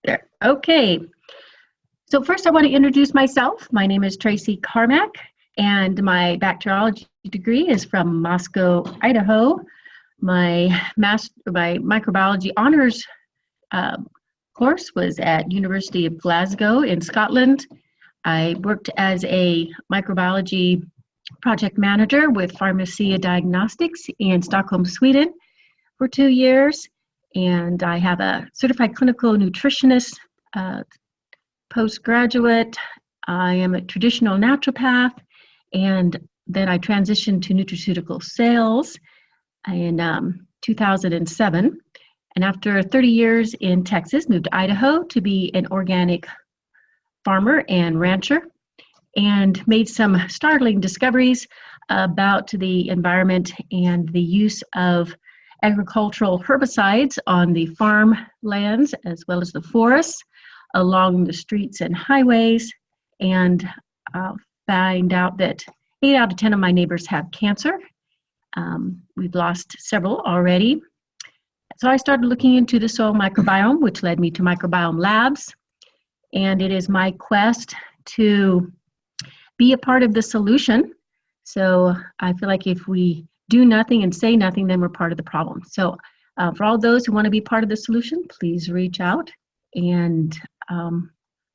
There. Okay. So first I want to introduce myself. My name is Tracy Carmack, and my bacteriology degree is from Moscow, Idaho. My microbiology honors course was at University of Glasgow in Scotland. I worked as a microbiology project manager with Pharmacia Diagnostics in Stockholm, Sweden for 2 years. And I have a certified clinical nutritionist postgraduate. I am a traditional naturopath, and then I transitioned to nutraceutical sales in 2007. And after 30 years in Texas, moved to Idaho to be an organic farmer and rancher, and made some startling discoveries about the environment and the use of agricultural herbicides on the farm lands as well as the forests along the streets and highways, and find out that 8 out of 10 of my neighbors have cancer. We've lost several already. So I started looking into the soil microbiome, which led me to Microbiome Labs, and it is my quest to be a part of the solution. So I feel like if we do nothing and say nothing, then we're part of the problem. So for all those who want to be part of the solution, please reach out, and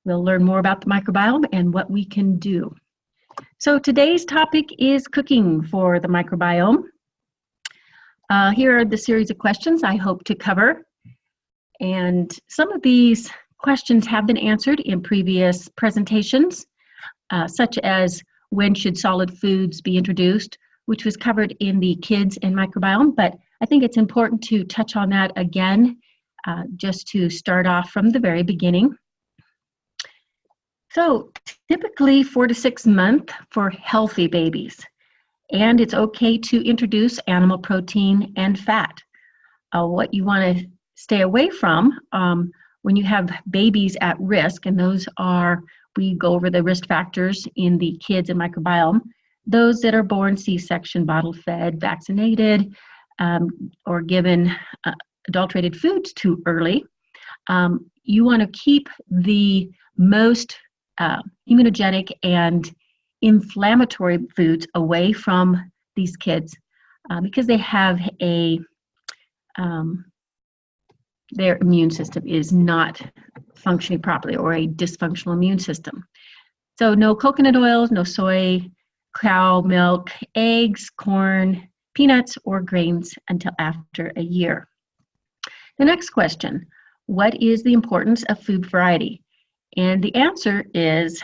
we'll learn more about the microbiome and what we can do. So today's topic is cooking for the microbiome. Here are the series of questions I hope to cover. And some of these questions have been answered in previous presentations, such as when should solid foods be introduced, which was covered in the kids and microbiome, but I think it's important to touch on that again, just to start off from the very beginning. So typically 4 to 6 months for healthy babies, and it's okay to introduce animal protein and fat. What you want to stay away from when you have babies at risk, and those are, we go over the risk factors in the kids and microbiome, those that are born C-section, bottle-fed, vaccinated, or given adulterated foods too early. You want to keep the most immunogenic and inflammatory foods away from these kids because they have their immune system is not functioning properly, or a dysfunctional immune system. So no coconut oils, no soy, cow milk, eggs, corn, peanuts, or grains until after a year. The next question, what is the importance of food variety? And the answer is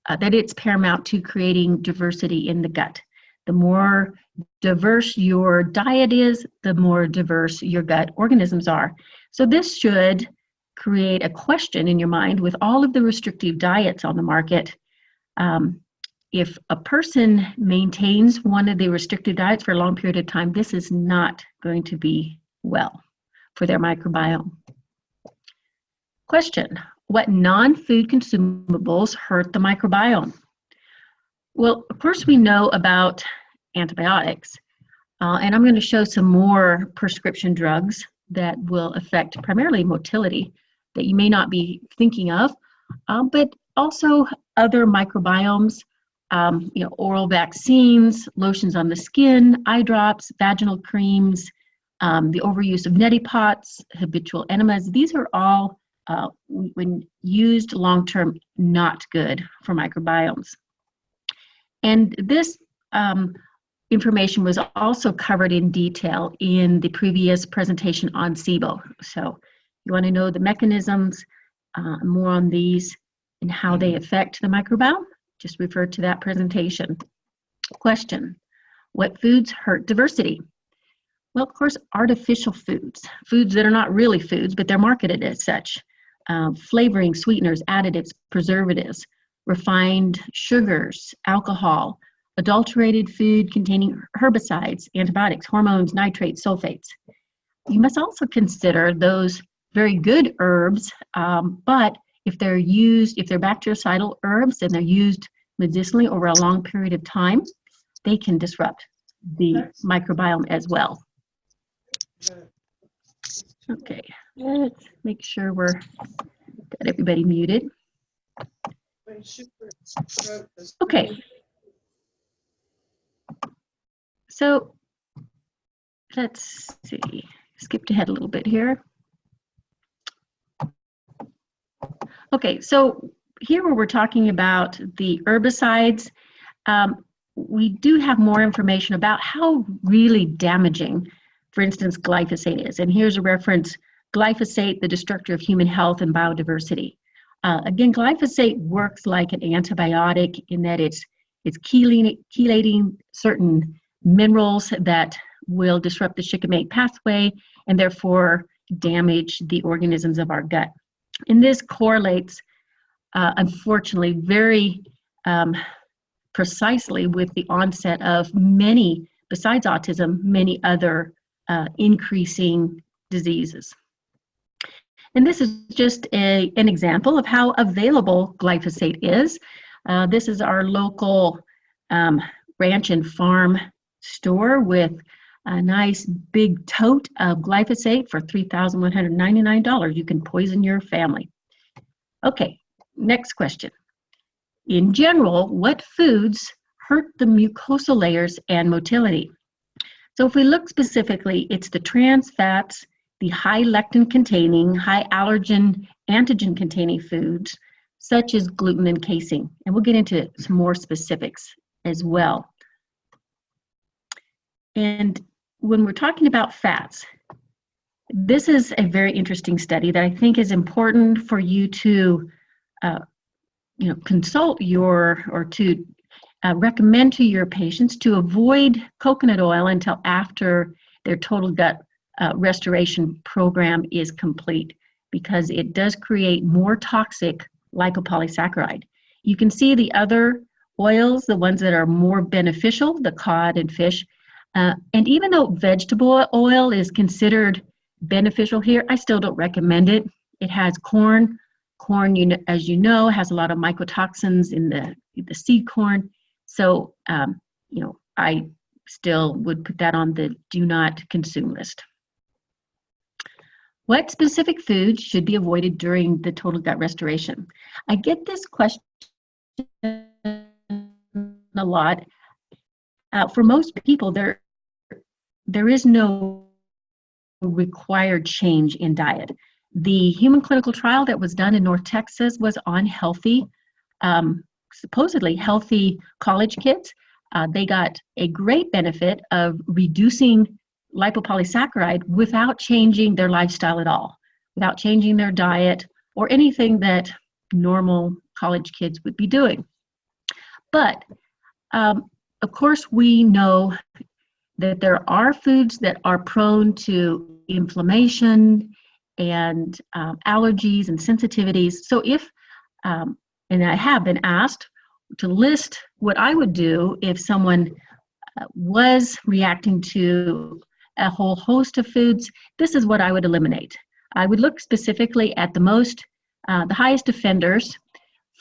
that it's paramount to creating diversity in the gut. The more diverse your diet is, the more diverse your gut organisms are. So this should create a question in your mind with all of the restrictive diets on the market. If a person maintains one of the restrictive diets for a long period of time, this is not going to be well for their microbiome. Question, what non-food consumables hurt the microbiome? Well, of course we know about antibiotics, and I'm going to show some more prescription drugs that will affect primarily motility that you may not be thinking of, but also other microbiomes, oral vaccines, lotions on the skin, eye drops, vaginal creams, the overuse of neti pots, habitual enemas. These are all, when used long-term, not good for microbiomes. And this information was also covered in detail in the previous presentation on SIBO. So you want to know the mechanisms, more on these and how they affect the microbiome, just refer to that presentation. Question, what foods hurt diversity? Well, of course, artificial foods, foods that are not really foods, but they're marketed as such. Flavoring, sweeteners, additives, preservatives, refined sugars, alcohol, adulterated food containing herbicides, antibiotics, hormones, nitrates, sulfates. You must also consider those very good herbs, but if they're bactericidal herbs and they're used medicinally over a long period of time, they can disrupt the microbiome as well. Okay, Let's make sure we're got everybody muted. Okay. So let's see, skipped ahead a little bit here. Okay, so here where we're talking about the herbicides, we do have more information about how really damaging, for instance, glyphosate is. And here's a reference, glyphosate, the destructor of human health and biodiversity. Again, glyphosate works like an antibiotic in that it's chelating certain minerals that will disrupt the shikimate pathway and therefore damage the organisms of our gut. And this correlates, unfortunately, very precisely with the onset of many, besides autism, many other increasing diseases. And this is just an example of how available glyphosate is. This is our local ranch and farm store with a nice big tote of glyphosate for $3,199. You can poison your family. Okay, next question. In general, what foods hurt the mucosal layers and motility? So if we look specifically, it's the trans fats, the high lectin containing, high allergen antigen containing foods, such as gluten and casein. And we'll get into some more specifics as well. And when we're talking about fats, this is a very interesting study that I think is important for you to consult or to recommend to your patients to avoid coconut oil until after their total gut restoration program is complete, because it does create more toxic lipopolysaccharide. You can see the other oils, the ones that are more beneficial, the cod and fish. And even though vegetable oil is considered beneficial here, I still don't recommend it. It has corn. Corn, as you know, has a lot of mycotoxins in the seed corn. So, I still would put that on the do not consume list. What specific foods should be avoided during the total gut restoration? I get this question a lot. For most people, there is no required change in diet. The human clinical trial that was done in North Texas was on healthy, supposedly healthy college kids. They got a great benefit of reducing lipopolysaccharide without changing their lifestyle at all, without changing their diet or anything that normal college kids would be doing. But of course, we know that there are foods that are prone to inflammation and allergies and sensitivities. So if, and I have been asked to list what I would do if someone was reacting to a whole host of foods, this is what I would eliminate. I would look specifically at the highest offenders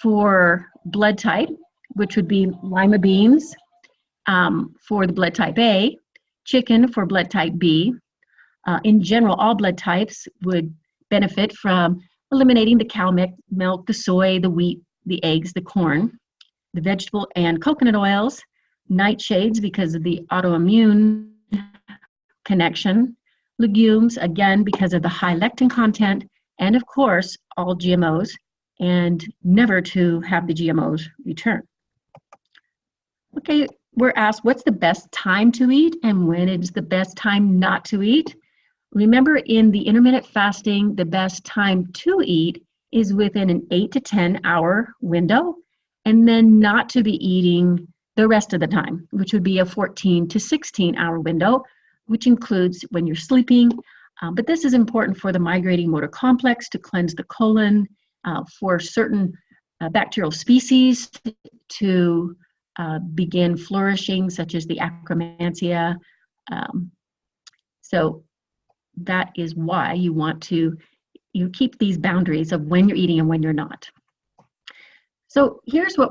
for blood type, which would be lima beans for the blood type A, chicken for blood type B. In general, all blood types would benefit from eliminating the cow milk, the soy, the wheat, the eggs, the corn, the vegetable and coconut oils, nightshades because of the autoimmune connection, legumes, again, because of the high lectin content, and of course, all GMOs, and never to have the GMOs return. Okay, we're asked, what's the best time to eat and when is the best time not to eat? Remember, in the intermittent fasting, the best time to eat is within an 8 to 10 hour window, and then not to be eating the rest of the time, which would be a 14 to 16 hour window, which includes when you're sleeping. But this is important for the migrating motor complex to cleanse the colon, for certain bacterial species to begin flourishing, such as the Akkermansia. So that is why you want to keep these boundaries of when you're eating and when you're not. So here's what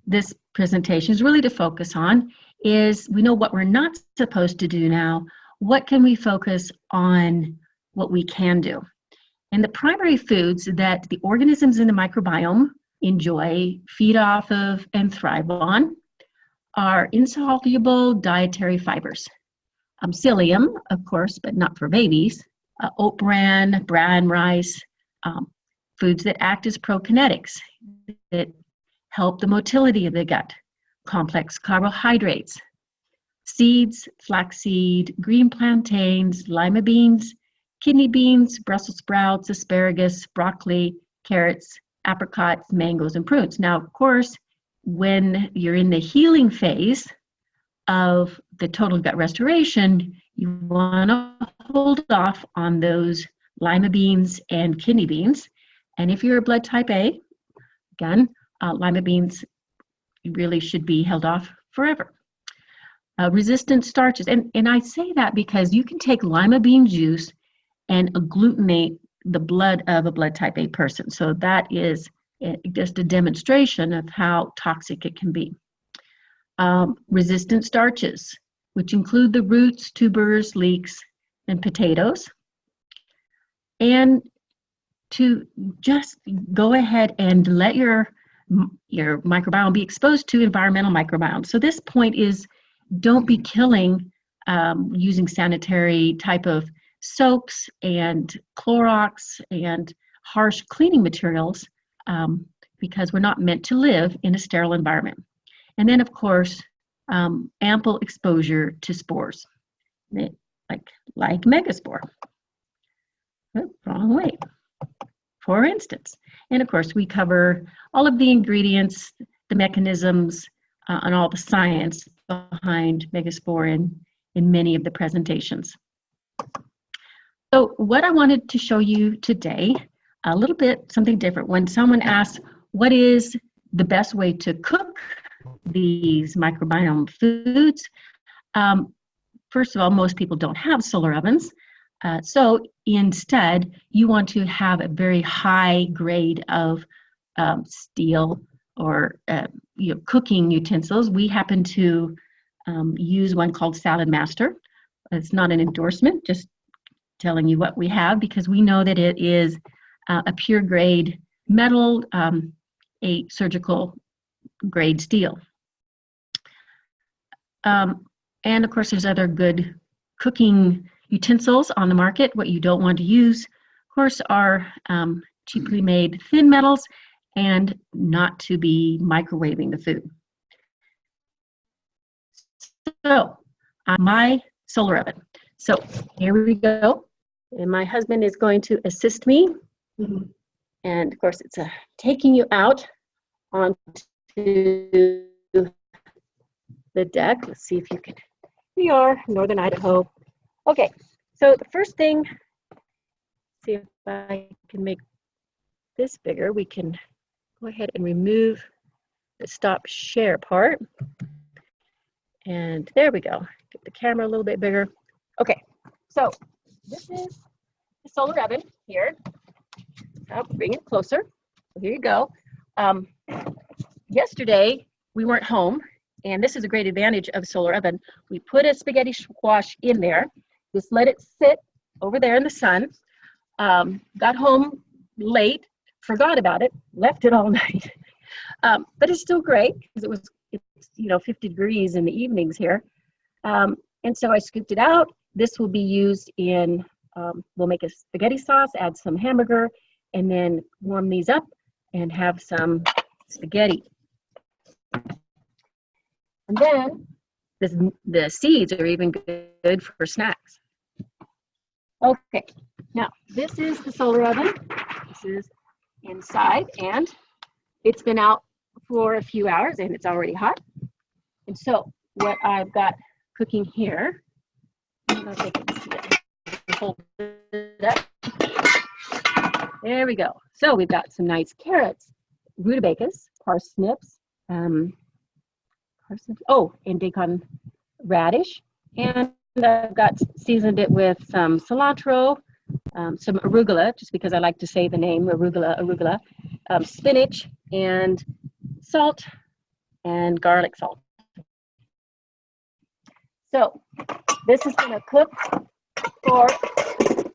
this presentation is really to focus on is we know what we're not supposed to do now. What can we focus on what we can do? And the primary foods that the organisms in the microbiome enjoy, feed off of, and thrive on are insoluble dietary fibers. Psyllium, of course, but not for babies, oat bran rice, foods that act as prokinetics, that help the motility of the gut, complex carbohydrates, seeds, flaxseed, green plantains, lima beans, kidney beans, Brussels sprouts, asparagus, broccoli, carrots, apricots, mangoes, and prunes. Now, of course, when you're in the healing phase of the total gut restoration, you want to hold off on those lima beans and kidney beans. And if you're a blood type A, again, lima beans really should be held off forever. Resistant starches, and I say that because you can take lima bean juice and agglutinate the blood of a blood type A person. So that is just a demonstration of how toxic it can be. Resistant starches, which include the roots, tubers, leeks, and potatoes. And to just go ahead and let your microbiome be exposed to environmental microbiome. So this point is, don't be killing using sanitary type of soaps and Clorox and harsh cleaning materials because we're not meant to live in a sterile environment. And then, of course, ample exposure to spores, like megaspore. Oh, wrong way, for instance. And of course, we cover all of the ingredients, the mechanisms, and all the science behind megaspore in many of the presentations. So what I wanted to show you today, a little bit something different. When someone asks, what is the best way to cook these microbiome foods? First of all, most people don't have solar ovens. So instead, you want to have a very high grade of steel or cooking utensils. We happen to use one called Salad Master. It's not an endorsement, just telling you what we have, because we know that it is a pure grade metal, a surgical grade steel. And of course, there's other good cooking utensils on the market. What you don't want to use, of course, are cheaply made thin metals, and not to be microwaving the food. So, my solar oven. So here we go. And my husband is going to assist me. And of course, it's taking you out onto the deck. Let's see if you can. Here we are, Northern Idaho. Okay, so the first thing, see if I can make this bigger. We can go ahead and remove the stop share part. And there we go. Get the camera a little bit bigger. Okay, so this is the solar oven here. I'll bring it closer. So here you go. Yesterday, we weren't home, and this is a great advantage of solar oven. We put a spaghetti squash in there, just let it sit over there in the sun. Got home late, forgot about it, left it all night. But it's still great because it's 50 degrees in the evenings here. And so I scooped it out. This will be used in, we'll make a spaghetti sauce, add some hamburger, and then warm these up and have some spaghetti. And then the seeds are even good for snacks. Okay, now this is the solar oven. This is inside, and it's been out for a few hours and it's already hot. And so what I've got cooking here, I don't know if I can see it. Hold it up. There we go. So we've got some nice carrots, rutabagas, parsnips, and Daikon radish. And I've got seasoned it with some cilantro, some arugula, just because I like to say the name, arugula, spinach, and salt, and garlic salt. So this is going to cook for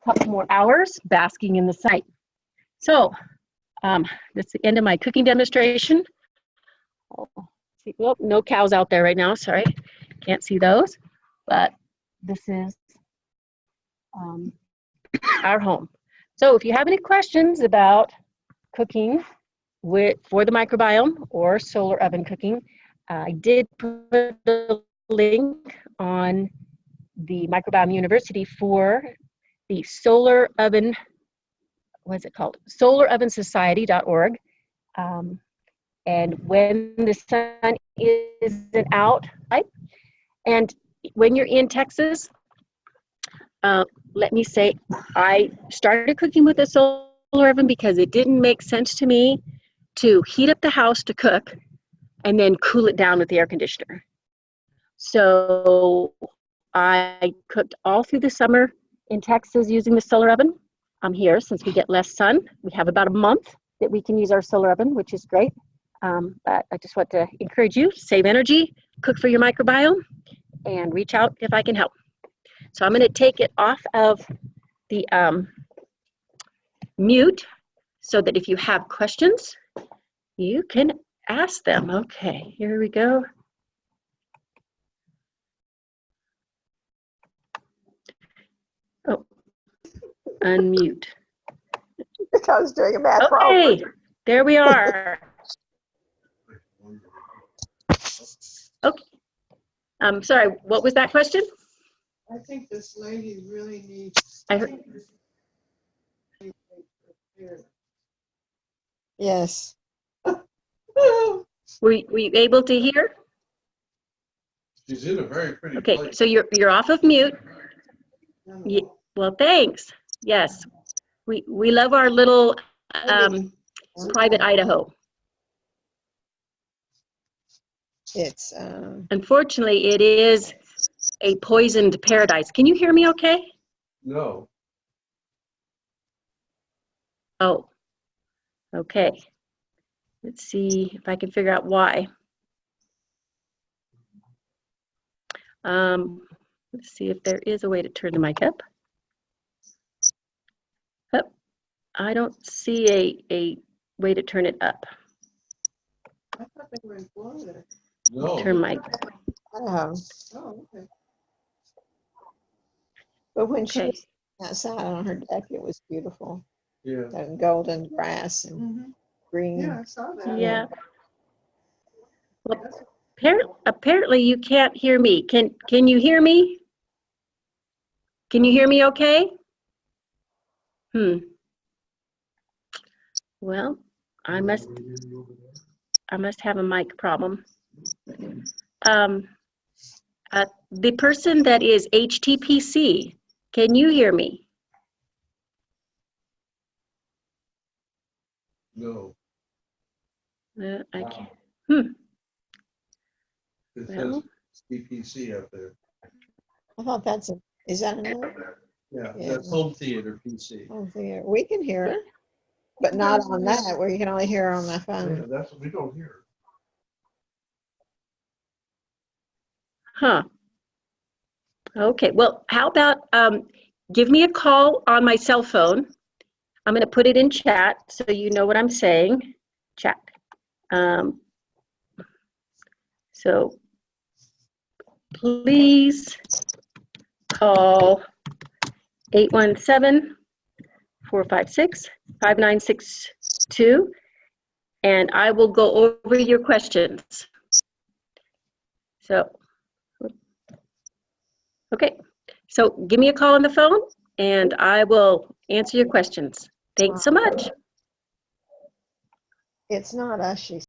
couple more hours basking in the sun. So that's the end of my cooking demonstration. Oh, no cows out there right now, sorry. Can't see those, but this is our home. So if you have any questions about cooking for the microbiome or solar oven cooking, I did put a link on the Microbiome University for the solar oven, what's it called? solarovensociety.org. And when the sun isn't out, and when you're in Texas, let me say, I started cooking with a solar oven because it didn't make sense to me to heat up the house to cook and then cool it down with the air conditioner. So I cooked all through the summer in Texas using the solar oven. I'm here since we get less sun. We have about a month that we can use our solar oven, which is great. But I just want to encourage you, save energy, cook for your microbiome, and reach out if I can help. So I'm going to take it off of the mute so that if you have questions, you can ask them. Okay, here we go. Oh, unmute. I was doing a bad Okay, there we are. Okay. I'm sorry, what was that question? I think this lady really needs. Yes. Were you able to hear? She's in a very pretty Okay, place. so you're off of mute. Yeah, well, thanks. Yes, we love our little private Idaho. It's Unfortunately, it is a poisoned paradise. Can you hear me okay? No. Oh, okay. Let's see if I can figure out why. Let's see if there is a way to turn the mic up. Oh, I don't see a way to turn it up. I thought they were in Florida. No. Turn mic. Oh, okay. But when she was outside on her deck, it was beautiful. Yeah. The golden grass and green. Yeah, I saw that. Yeah. Well, apparently you can't hear me. Can you hear me? Can you hear me okay? Well, I must have a mic problem. The person that is HTPC, can you hear me? No. I can't. It Well. says DPC up there. I thought is that another? Yeah, Yeah. that's home theater PC. Home theater. We can hear her, but not on that where you can only hear her on my Yeah, phone. that's what we don't hear. Huh. Okay, well, how about give me a call on my cell phone. I'm going to put it in chat so you know what I'm saying. Chat. So please call 817-456-5962 and I will go over your questions. So, okay, so give me a call on the phone and I will answer your questions. Thanks so much. It's not us, she